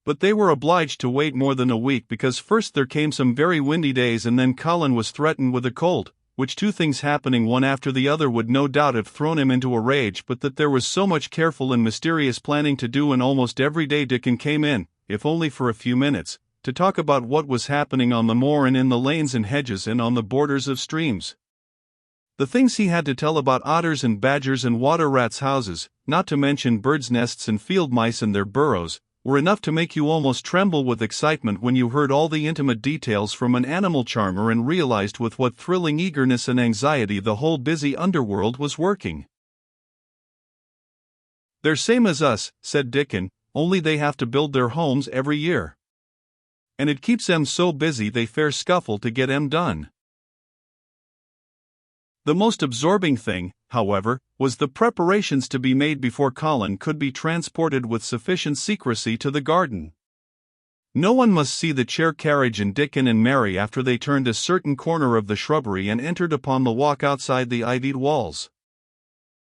But they were obliged to wait more than a week because first there came some very windy days and then Colin was threatened with a cold, which two things happening one after the other would no doubt have thrown him into a rage, but that there was so much careful and mysterious planning to do, and almost every day Dickon came in, if only for a few minutes, to talk about what was happening on the moor and in the lanes and hedges and on the borders of streams. The things he had to tell about otters and badgers and water rats' houses, not to mention birds' nests and field mice and their burrows, were enough to make you almost tremble with excitement when you heard all the intimate details from an animal charmer and realized with what thrilling eagerness and anxiety the whole busy underworld was working. "They're same as us," said Dickon, "only they have to build their homes every year. And it keeps em so busy they fair scuffle to get em done." The most absorbing thing, however, was the preparations to be made before Colin could be transported with sufficient secrecy to the garden. No one must see the chair carriage and Dickon and Mary after they turned a certain corner of the shrubbery and entered upon the walk outside the ivied walls.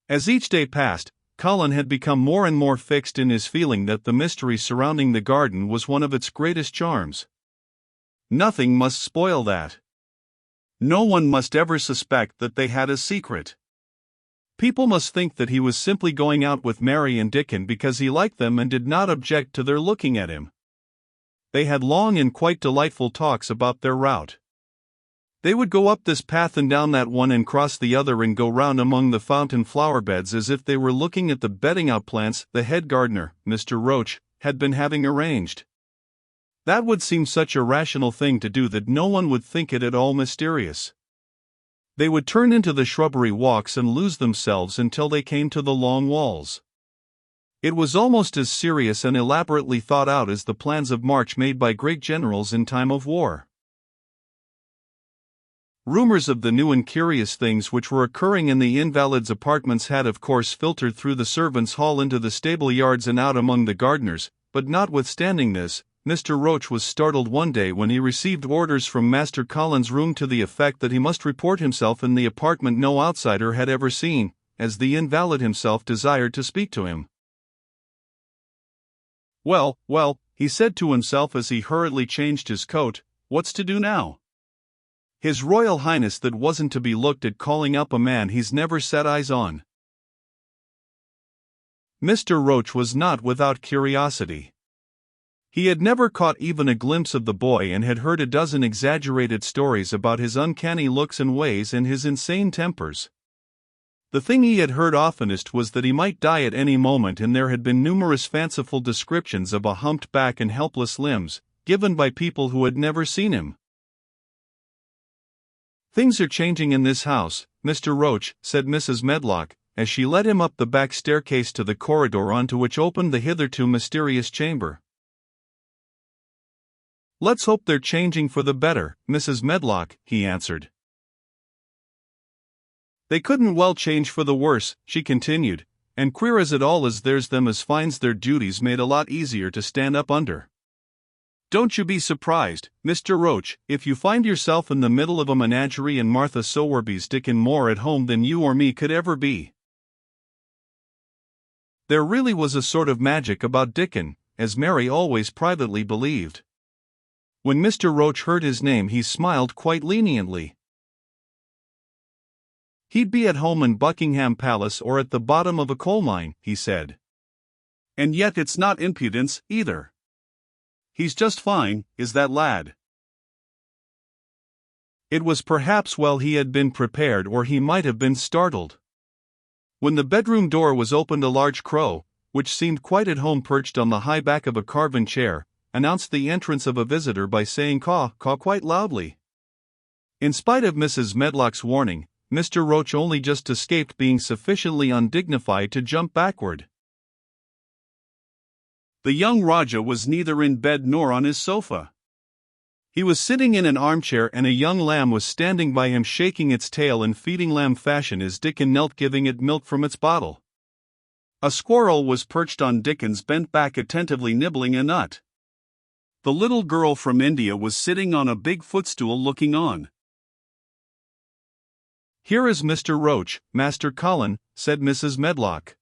As each day passed, Colin had become more and more fixed in his feeling that the mystery surrounding the garden was one of its greatest charms. Nothing must spoil that. No one must ever suspect that they had a secret. People must think that he was simply going out with Mary and Dickon because he liked them and did not object to their looking at him. They had long and quite delightful talks about their route. They would go up this path and down that one and cross the other and go round among the fountain flower beds as if they were looking at the bedding out plants the head gardener, Mr. Roach, had been having arranged. That would seem such a rational thing to do that no one would think it at all mysterious. They would turn into the shrubbery walks and lose themselves until they came to the long walls. It was almost as serious and elaborately thought out as the plans of march made by great generals in time of war. Rumors of the new and curious things which were occurring in the invalid's apartments had of course filtered through the servants' hall into the stable yards and out among the gardeners, but notwithstanding this, Mr. Roach was startled one day when he received orders from Master Colin's room to the effect that he must report himself in the apartment no outsider had ever seen, as the invalid himself desired to speak to him. Well, he said to himself as he hurriedly changed his coat, what's to do now? His Royal Highness that wasn't to be looked at calling up a man he's never set eyes on. Mr. Roach was not without curiosity. He had never caught even a glimpse of the boy and had heard a dozen exaggerated stories about his uncanny looks and ways and his insane tempers. The thing he had heard oftenest was that he might die at any moment, and there had been numerous fanciful descriptions of a humped back and helpless limbs, given by people who had never seen him. "Things are changing in this house, Mr. Roach," said Mrs. Medlock, as she led him up the back staircase to the corridor onto which opened the hitherto mysterious chamber. "Let's hope they're changing for the better, Mrs. Medlock," he answered. "They couldn't well change for the worse," she continued, "and queer as it all is, there's them as finds their duties made a lot easier to stand up under. Don't you be surprised, Mr. Roach, if you find yourself in the middle of a menagerie and Martha Sowerby's Dickon more at home than you or me could ever be." There really was a sort of magic about Dickon, as Mary always privately believed. When Mr. Roach heard his name he smiled quite leniently. "He'd be at home in Buckingham Palace or at the bottom of a coal mine," he said. "And yet it's not impudence, either. He's just fine, is that lad." It was perhaps well he had been prepared, or he might have been startled. When the bedroom door was opened, a large crow, which seemed quite at home perched on the high back of a carven chair, announced the entrance of a visitor by saying caw, caw quite loudly. In spite of Mrs. Medlock's warning, Mr. Roach only just escaped being sufficiently undignified to jump backward. The young Rajah was neither in bed nor on his sofa. He was sitting in an armchair, and a young lamb was standing by him shaking its tail in feeding lamb fashion as Dickon knelt giving it milk from its bottle. A squirrel was perched on Dickon's bent back attentively nibbling a nut. The little girl from India was sitting on a big footstool looking on. "Here is Mr. Roach, Master Colin," said Mrs. Medlock.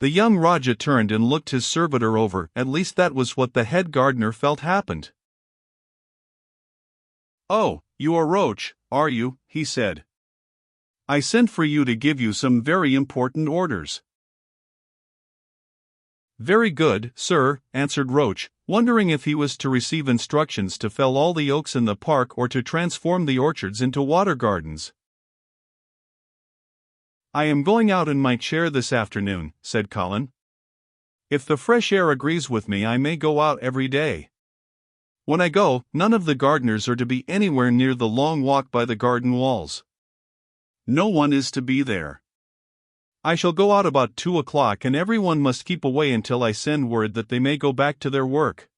The young Raja turned and looked his servitor over. At least that was what the head gardener felt happened. "Oh, you are Roach, are you?" he said. "I sent for you to give you some very important orders." "Very good, sir," answered Roach, wondering if he was to receive instructions to fell all the oaks in the park or to transform the orchards into water gardens. "I am going out in my chair this afternoon," said Colin. "If the fresh air agrees with me, I may go out every day. When I go, none of the gardeners are to be anywhere near the long walk by the garden walls. No one is to be there. I shall go out about 2 o'clock and everyone must keep away until I send word that they may go back to their work."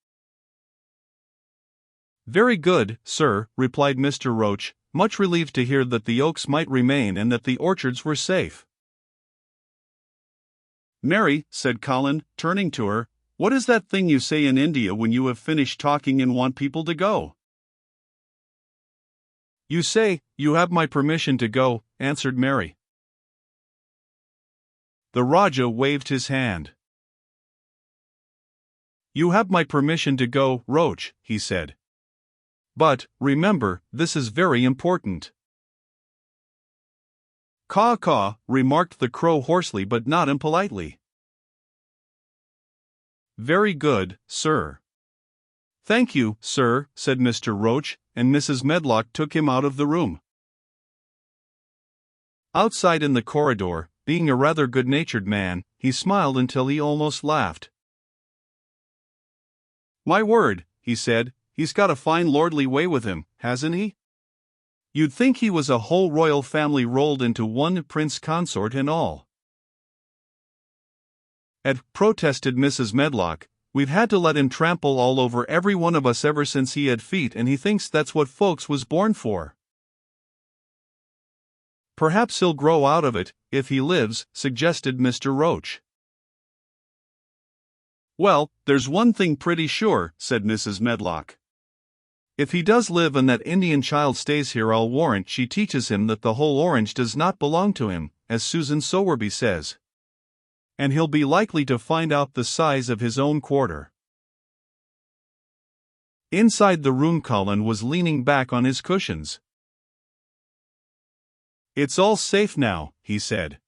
"Very good, sir," replied Mr. Roach, much relieved to hear that the oaks might remain and that the orchards were safe. "Mary," said Colin, turning to her, "what is that thing you say in India when you have finished talking and want people to go?" "You say, 'You have my permission to go,'" answered Mary. The Raja waved his hand. "You have my permission to go, Roach," he said. "But, remember, this is very important." "Caw caw," remarked the crow hoarsely but not impolitely. "Very good, sir." "Thank you, sir," said Mr. Roach, and Mrs. Medlock took him out of the room. Outside in the corridor, being a rather good-natured man, he smiled until he almost laughed. "My word," he said, "he's got a fine lordly way with him, hasn't he? You'd think he was a whole royal family rolled into one prince consort and all." "Ed," protested Mrs. Medlock, "we've had to let him trample all over every one of us ever since he had feet, and he thinks that's what folks was born for." "Perhaps he'll grow out of it, if he lives," suggested Mr. Roach. "Well, there's one thing pretty sure," said Mrs. Medlock. "If he does live and that Indian child stays here, I'll warrant she teaches him that the whole orange does not belong to him, as Susan Sowerby says. And he'll be likely to find out the size of his own quarter." Inside the room, Colin was leaning back on his cushions. "It's all safe now," he said.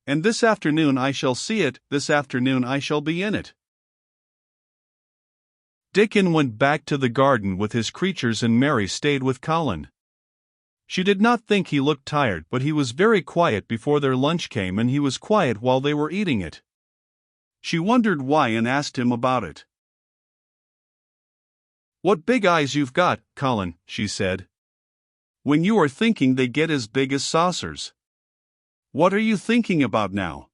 "And this afternoon I shall see it, this afternoon I shall be in it." Dickon went back to the garden with his creatures and Mary stayed with Colin. She did not think he looked tired, but he was very quiet before their lunch came and he was quiet while they were eating it. She wondered why and asked him about it. "What big eyes you've got, Colin," she said. "When you are thinking they get as big as saucers. What are you thinking about now?"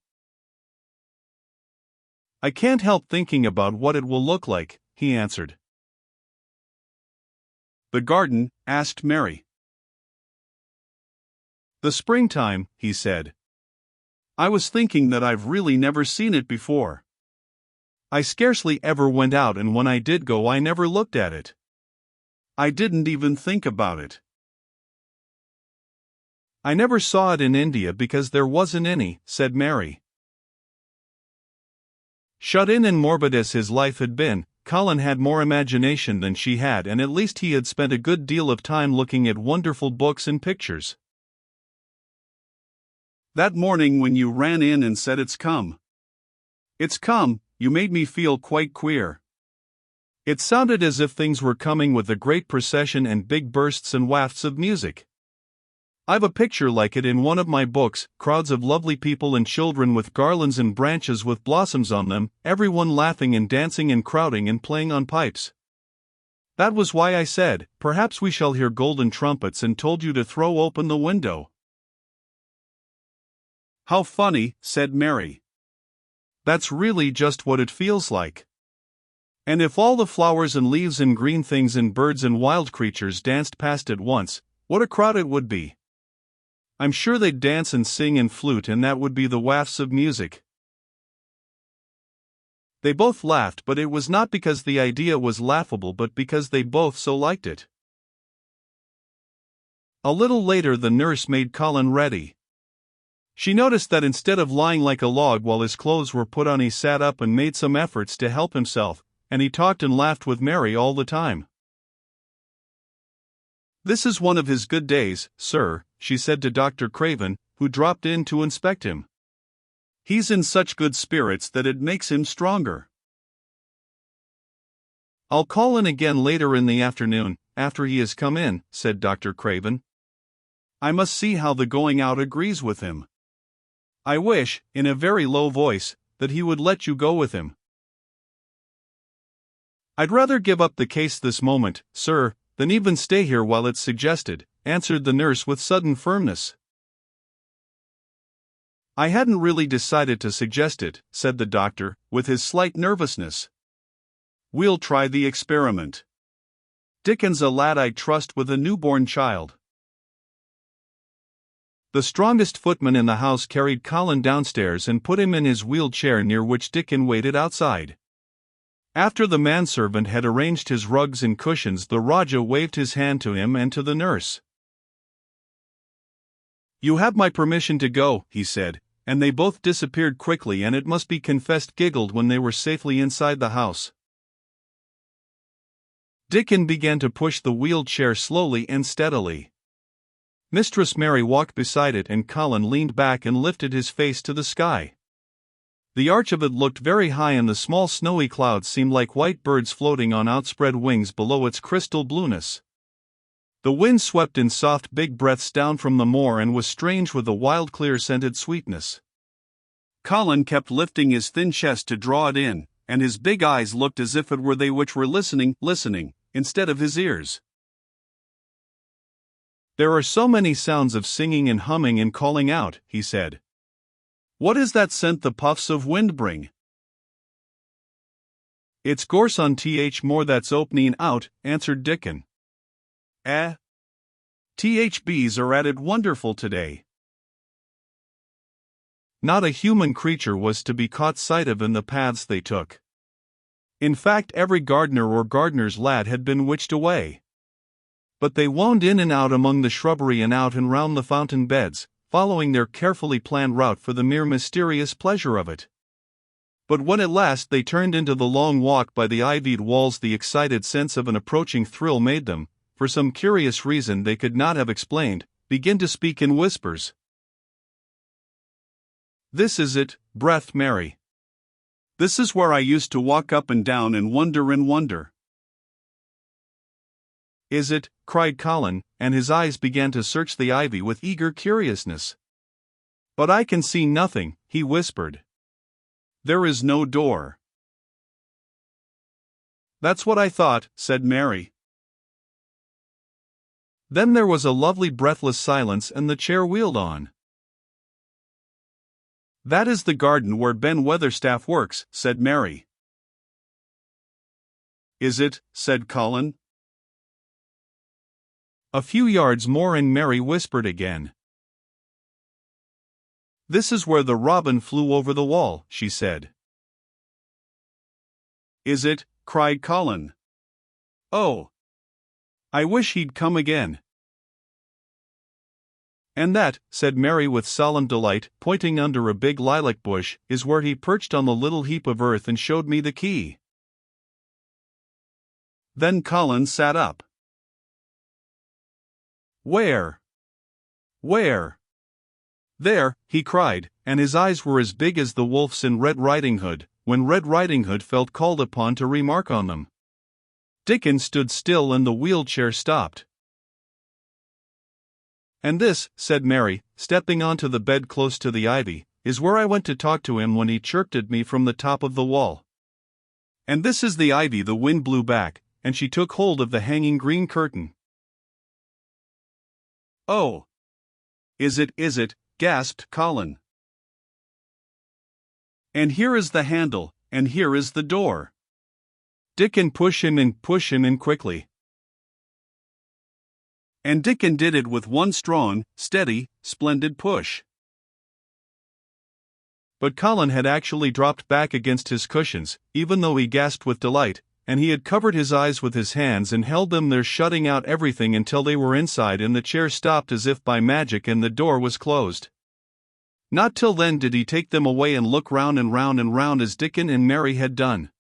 "I can't help thinking about what it will look like," he answered. "The garden?" asked Mary. "The springtime," he said. "I was thinking that I've really never seen it before. I scarcely ever went out, and when I did go I never looked at it. I didn't even think about it. I never saw it in India because there wasn't any," said Mary. Shut in and morbid as his life had been, Colin had more imagination than she had, and at least he had spent a good deal of time looking at wonderful books and pictures. "That morning when you ran in and said it's come, you made me feel quite queer. It sounded as if things were coming with a great procession and big bursts and wafts of music. I've a picture like it in one of my books, crowds of lovely people and children with garlands and branches with blossoms on them, everyone laughing and dancing and crowding and playing on pipes. That was why I said, perhaps we shall hear golden trumpets, and told you to throw open the window." "How funny," said Mary. "That's really just what it feels like. And if all the flowers and leaves and green things and birds and wild creatures danced past at once, what a crowd it would be. I'm sure they'd dance and sing and flute, and that would be the wafts of music." They both laughed, but it was not because the idea was laughable but because they both so liked it. A little later the nurse made Colin ready. She noticed that instead of lying like a log while his clothes were put on, he sat up and made some efforts to help himself, and he talked and laughed with Mary all the time. "This is one of his good days, sir," she said to Dr. Craven, who dropped in to inspect him. "He's in such good spirits that it makes him stronger." "I'll call in again later in the afternoon, after he has come in," said Dr. Craven. "I must see how the going out agrees with him. I wish," in a very low voice, "that he would let you go with him." "I'd rather give up the case this moment, sir, than even stay here while it's suggested," answered the nurse with sudden firmness. "I hadn't really decided to suggest it," said the doctor, with his slight nervousness. "We'll try the experiment. Dickon's a lad I trust with a newborn child." The strongest footman in the house carried Colin downstairs and put him in his wheeled chair, near which Dickon waited outside. After the manservant had arranged his rugs and cushions, the Rajah waved his hand to him and to the nurse. "You have my permission to go," he said, and they both disappeared quickly, and it must be confessed giggled when they were safely inside the house. Dickon began to push the wheeled chair slowly and steadily. Mistress Mary walked beside it, and Colin leaned back and lifted his face to the sky. The arch of it looked very high, and the small snowy clouds seemed like white birds floating on outspread wings below its crystal blueness. The wind swept in soft big breaths down from the moor and was strange with a wild clear scented sweetness. Colin kept lifting his thin chest to draw it in, and his big eyes looked as if it were they which were listening, instead of his ears. "There are so many sounds of singing and humming and calling out," he said. "What is that scent the puffs of wind bring?" "It's gorse on th more that's opening out," answered Dickon. "THBs are at it wonderful today." Not a human creature was to be caught sight of in the paths they took. In fact, every gardener or gardener's lad had been witched away. But they wound in and out among the shrubbery and out and round the fountain beds, following their carefully planned route for the mere mysterious pleasure of it. But when at last they turned into the long walk by the ivied walls, the excited sense of an approaching thrill made them, for some curious reason they could not have explained, begin to speak in whispers. "This is it," breathed Mary. "This is where I used to walk up and down and wonder. "Is it?" cried Colin, and his eyes began to search the ivy with eager curiousness. "But I can see nothing," he whispered. "There is no door." "That's what I thought," said Mary. Then there was a lovely breathless silence, and the chair wheeled on. "That is the garden where Ben Weatherstaff works," said Mary. "Is it?" said Colin. A few yards more and Mary whispered again. "This is where the robin flew over the wall," she said. "Is it?" cried Colin. "Oh! I wish he'd come again." "And that," said Mary with solemn delight, pointing under a big lilac bush, "is where he perched on the little heap of earth and showed me the key." Then Colin sat up. "Where? Where?" "There," he cried, and his eyes were as big as the wolf's in Red Riding Hood, when Red Riding Hood felt called upon to remark on them. Dickon stood still and the wheeled chair stopped. "And this," said Mary, stepping onto the bed close to the ivy, "is where I went to talk to him when he chirped at me from the top of the wall. And this is the ivy the wind blew back," and she took hold of the hanging green curtain. "Oh! Is it?" gasped Colin. "And here is the handle, and here is the door." Dickon push him in quickly. And Dickon did it with one strong, steady, splendid push. But Colin had actually dropped back against his cushions, even though he gasped with delight, and he had covered his eyes with his hands and held them there, shutting out everything until they were inside and the chair stopped as if by magic and the door was closed. Not till then did he take them away and look round and round and round as Dickon and Mary had done.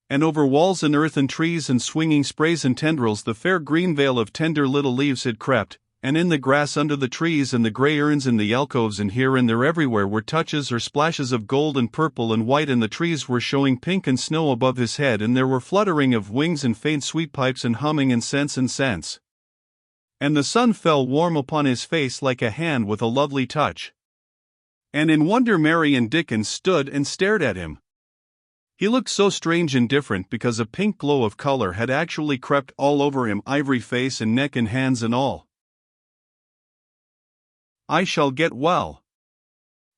And over walls and earth and trees and swinging sprays and tendrils the fair green veil of tender little leaves had crept, and in the grass under the trees and the grey urns in the alcoves and here and there everywhere were touches or splashes of gold and purple and white, and the trees were showing pink and snow above his head, and there were fluttering of wings and faint sweet pipes and humming and scents. And the sun fell warm upon his face like a hand with a lovely touch. And in wonder Mary and Dickon stood and stared at him. He looked so strange and different because a pink glow of color had actually crept all over him, ivory face and neck and hands and all. "I shall get well.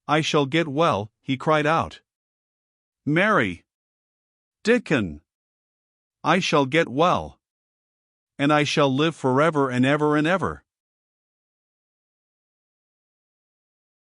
I shall get well," he cried out. "Mary! Dickon! I shall get well. And I shall live forever and ever and ever."